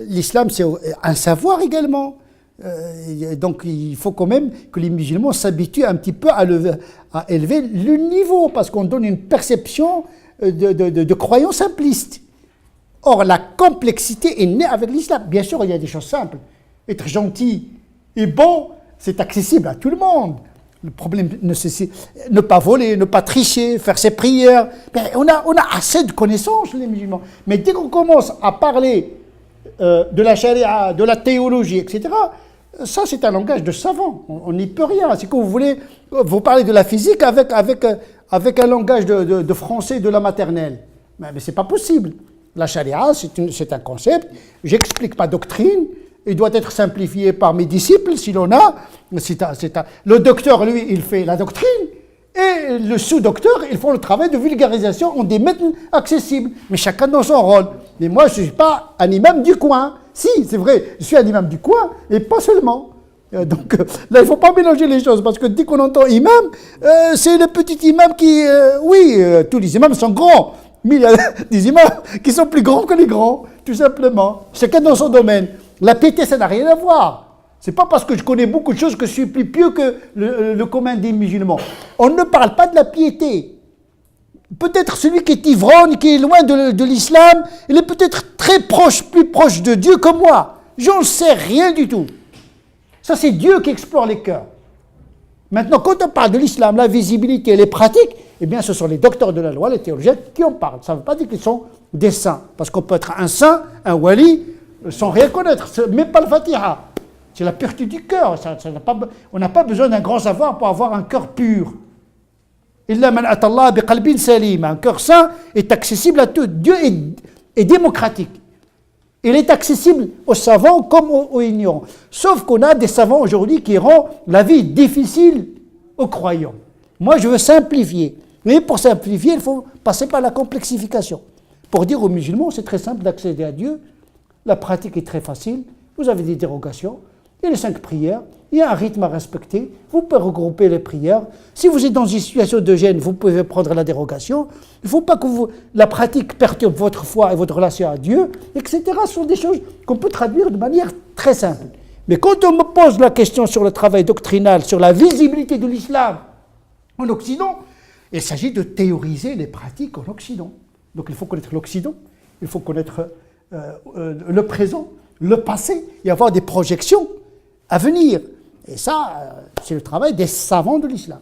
l'islam c'est un savoir également. Donc il faut quand même que les musulmans s'habituent un petit peu à élever le niveau, parce qu'on donne une perception de croyance simpliste. Or la complexité est née avec l'islam. Bien sûr, il y a des choses simples. Être gentil et bon, c'est accessible à tout le monde. Le problème, ne pas voler, ne pas tricher, faire ses prières. On a assez de connaissances, les musulmans. Mais dès qu'on commence à parler de la charia, de la théologie, etc., ça, c'est un langage de savant. On n'y peut rien. C'est que vous voulez, vous parlez de la physique avec un langage de français de la maternelle. Mais ce n'est pas possible. La charia, c'est un concept. J'explique ma doctrine. Il doit être simplifié par mes disciples, si l'on a. Le docteur, lui, il fait la doctrine. Et le sous-docteur, ils font le travail de vulgarisation en des méthodes accessibles. Mais chacun dans son rôle. Mais moi, je ne suis pas un imam du coin. Si, c'est vrai, je suis un imam du coin, et pas seulement. Donc là, il ne faut pas mélanger les choses, parce que dès qu'on entend imam, c'est le petit imam qui... tous les imams sont grands, mais il y a des imams qui sont plus grands que les grands, tout simplement. Chacun dans son domaine. La piété, ça n'a rien à voir. C'est pas parce que je connais beaucoup de choses que je suis plus pieux que le commun des musulmans. On ne parle pas de la piété. Peut-être celui qui est ivrogne, qui est loin de l'islam, il est peut-être très proche, plus proche de Dieu que moi. J'en sais rien du tout. Ça, c'est Dieu qui explore les cœurs. Maintenant, quand on parle de l'islam, la visibilité, les pratiques, eh bien, ce sont les docteurs de la loi, les théologiens qui en parlent. Ça ne veut pas dire qu'ils sont des saints. Parce qu'on peut être un saint, un wali, sans rien connaître, même pas le Fatiha. C'est la pureté du cœur. On n'a pas besoin d'un grand savoir pour avoir un cœur pur. Un cœur saint est accessible à tout. Dieu est démocratique. Il est accessible aux savants comme aux ignorants. Sauf qu'on a des savants aujourd'hui qui rendent la vie difficile aux croyants. Moi, je veux simplifier. Mais pour simplifier, il faut passer par la complexification. Pour dire aux musulmans, c'est très simple d'accéder à Dieu. La pratique est très facile. Vous avez des dérogations. Il y a les 5 prières. Il y a un rythme à respecter. Vous pouvez regrouper les prières. Si vous êtes dans une situation de gêne, vous pouvez prendre la dérogation. Il ne faut pas que la pratique perturbe votre foi et votre relation à Dieu, etc. Ce sont des choses qu'on peut traduire de manière très simple. Mais quand on me pose la question sur le travail doctrinal, sur la visibilité de l'islam en Occident, il s'agit de théoriser les pratiques en Occident. Donc il faut connaître l'Occident, il faut connaître le présent, le passé, et avoir des projections à venir. Et ça, c'est le travail des savants de l'islam.